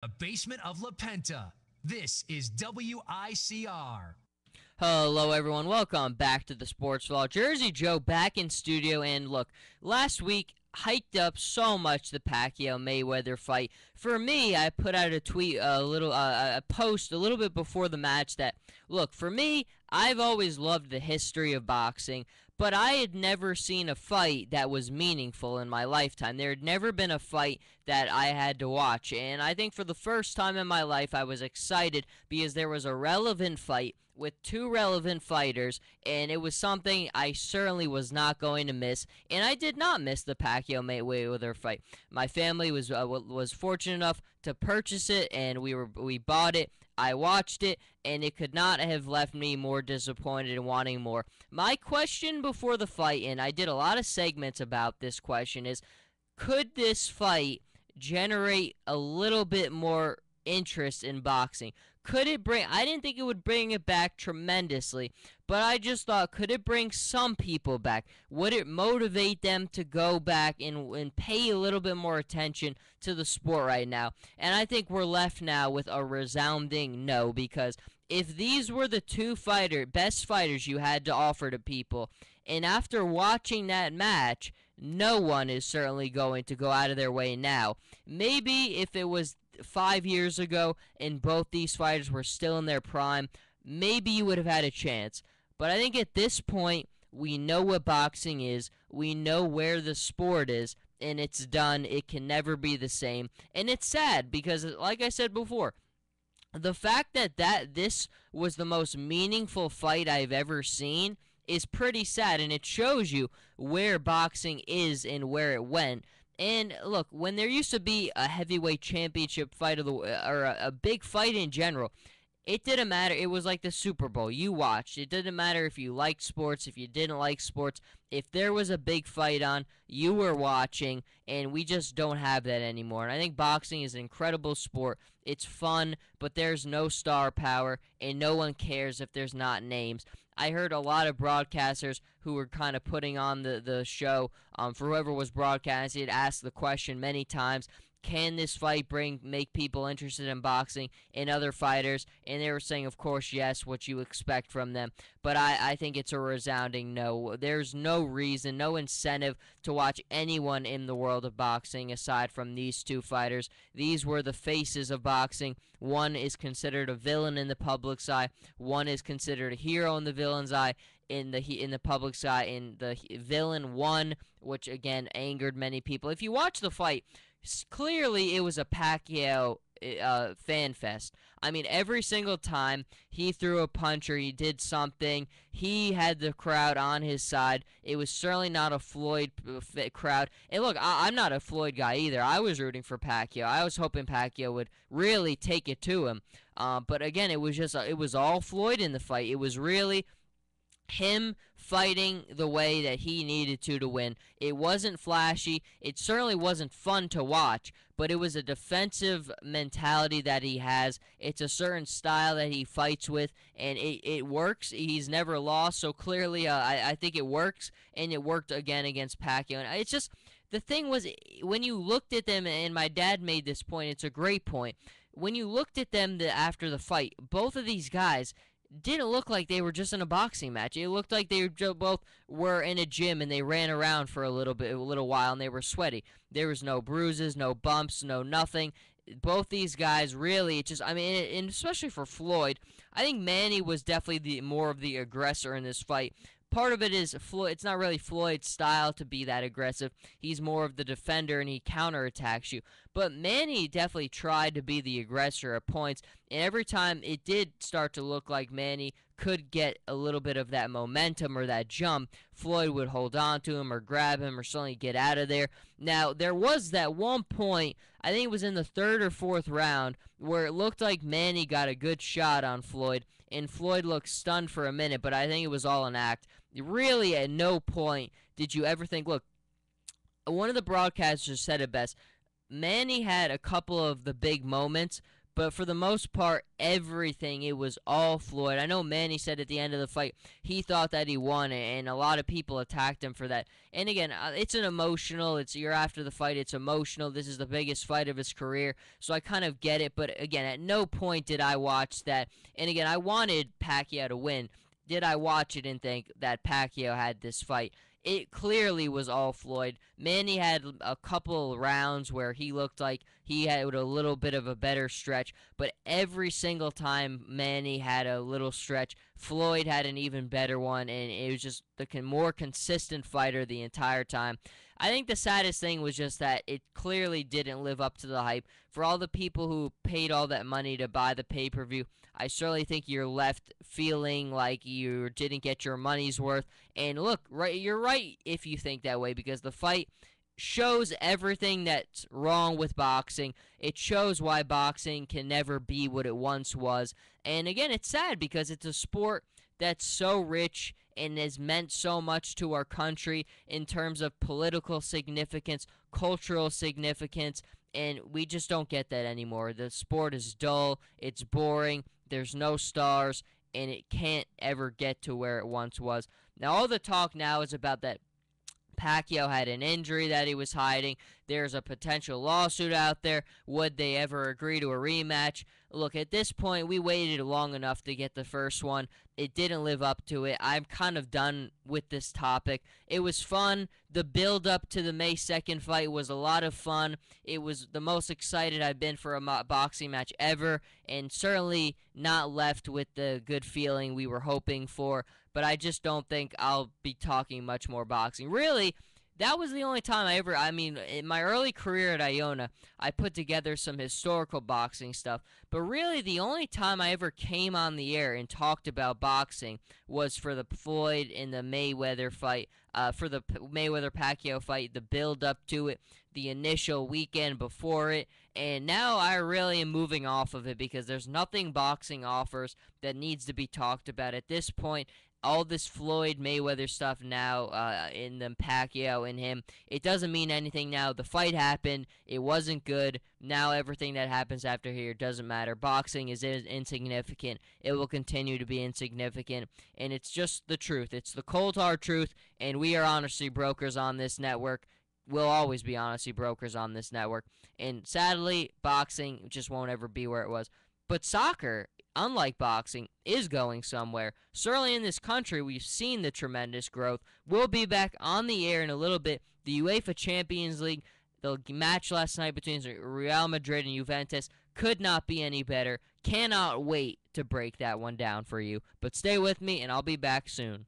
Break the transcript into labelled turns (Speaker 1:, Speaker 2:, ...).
Speaker 1: The basement of La Penta. This is WICR.
Speaker 2: Hello, everyone. Welcome back to the Sports Vault. Jersey Joe back in studio. And look, last week hyped up so much the Pacquiao Mayweather fight. For me, I put out a tweet, a post a little bit before the match that, look, for me, I've always loved the history of boxing, but I had never seen a fight that was meaningful in my lifetime. There had never been a fight that I had to watch, and I think for the first time in my life, I was excited because there was a relevant fight with two relevant fighters, and it was something I certainly was not going to miss, and I did not miss the Pacquiao Mayweather fight. My family was fortunate enough to purchase it, and we bought it. I watched it, and it could not have left me more disappointed and wanting more. My question before the fight, and I did a lot of segments about this question, is could this fight generate a little bit more interest in boxing? Could it bring, I didn't think it would bring it back tremendously, but I just thought, could it bring some people back? Would it motivate them to go back and pay a little bit more attention to the sport right now? And I think we're left now with a resounding no, because if these were the two best fighters you had to offer to people, and after watching that match, no one is certainly going to go out of their way now. Maybe if it was 5 years ago and both these fighters were still in their prime, maybe you would have had a chance. But I think at this point, we know what boxing is, we know where the sport is, and it's done. It can never be the same. And it's sad because, like I said before, the fact that this was the most meaningful fight I've ever seen is pretty sad, and it shows you where boxing is and where it went. And look, when there used to be a heavyweight championship fight or a big fight in general, it didn't matter. It was like the Super Bowl. You watched. It didn't matter if you liked sports, if you didn't like sports. If there was a big fight on, you were watching, and we just don't have that anymore. And I think boxing is an incredible sport. It's fun, but there's no star power, and no one cares if there's not names. I heard a lot of broadcasters who were kind of putting on the show, for whoever was broadcasting, asked the question many times, can this fight make people interested in boxing and other fighters? And they were saying, of course, yes, what you expect from them. But I think it's a resounding no. There's no reason, no incentive to watch anyone in the world of boxing aside from these two fighters. These were the faces of boxing. One is considered a villain in the public's eye. One is considered a hero in the villain's eye. In the public's eye, and the villain won, which again angered many people. If you watch the fight, clearly it was a Pacquiao fan fest. I mean, every single time he threw a punch or he did something, he had the crowd on his side. It was certainly not a Floyd crowd. And look, I'm not a Floyd guy either. I was rooting for Pacquiao. I was hoping Pacquiao would really take it to him. But again, it was all Floyd in the fight. It was really him fighting the way that he needed to win. It wasn't flashy. It certainly wasn't fun to watch, but it was a defensive mentality that he has. It's a certain style that he fights with, and it works. He's never lost, so clearly I think it works, and it worked again against Pacquiao. And it's just, the thing was, when you looked at them, and my dad made this point, it's a great point, when you looked at them after the fight, both of these guys didn't look like they were just in a boxing match. It looked like they both were in a gym and they ran around for a little while, and they were sweaty. There was no bruises, no bumps, no nothing. Both these guys really, and especially for Floyd, I think Manny was definitely more of the aggressor in this fight. Part of it is Floyd. It's not really Floyd's style to be that aggressive. He's more of the defender, and he counterattacks you. But Manny definitely tried to be the aggressor at points, and every time it did start to look like Manny could get a little bit of that momentum or that jump, Floyd would hold on to him or grab him or suddenly get out of there. Now, there was that one point, I think it was in the third or fourth round, where it looked like Manny got a good shot on Floyd, and Floyd looked stunned for a minute, but I think it was all an act. Really, at no point did you ever think, look, one of the broadcasters said it best, Manny had a couple of the big moments, but for the most part, everything, it was all Floyd. I know Manny said at the end of the fight he thought that he won, and a lot of people attacked him for that. And again, it's an emotional, you're after the fight, it's emotional. This is the biggest fight of his career, so I kind of get it. But again, at no point did I watch that. And again, I wanted Pacquiao to win. Did I watch it and think that Pacquiao had this fight? It clearly was all Floyd. Manny had a couple rounds where he looked like he had a little bit of a better stretch, but every single time Manny had a little stretch, Floyd had an even better one, and it was just the more consistent fighter the entire time. I think the saddest thing was just that it clearly didn't live up to the hype. For all the people who paid all that money to buy the pay-per-view, I certainly think you're left feeling like you didn't get your money's worth. And look, you're right if you think that way, because the fight shows everything that's wrong with boxing. It shows why boxing can never be what it once was. And again, it's sad because it's a sport that's so rich and has meant so much to our country in terms of political significance, cultural significance, and we just don't get that anymore. The sport is dull, it's boring, there's no stars, and it can't ever get to where it once was. Now, all the talk now is about that Pacquiao had an injury that he was hiding. There's a potential lawsuit out there. Would they ever agree to a rematch? Look, at this point, we waited long enough to get the first one. It didn't live up to it. I'm kind of done with this topic. It was fun. The build-up to the May 2nd fight was a lot of fun. It was the most excited I've been for a boxing match ever, and certainly not left with the good feeling we were hoping for. But I just don't think I'll be talking much more boxing. Really, that was the only time in my early career at Iona, I put together some historical boxing stuff. But really, the only time I ever came on the air and talked about boxing was for the Floyd and the Mayweather fight, for the Mayweather-Pacquiao fight, the build-up to it, the initial weekend before it. And now I really am moving off of it because there's nothing boxing offers that needs to be talked about at this point. All this Floyd Mayweather stuff now, in the Pacquiao and him, it doesn't mean anything now. The fight happened. It wasn't good. Now everything that happens after here doesn't matter. Boxing is insignificant. It will continue to be insignificant. And it's just the truth. It's the cold hard truth. And we are honesty brokers on this network. We'll always be honesty brokers on this network. And sadly, boxing just won't ever be where it was. But soccer, unlike boxing, is going somewhere. Certainly in this country, we've seen the tremendous growth. We'll be back on the air in a little bit. The UEFA Champions League, the match last night between Real Madrid and Juventus, could not be any better. Cannot wait to break that one down for you. But stay with me, and I'll be back soon.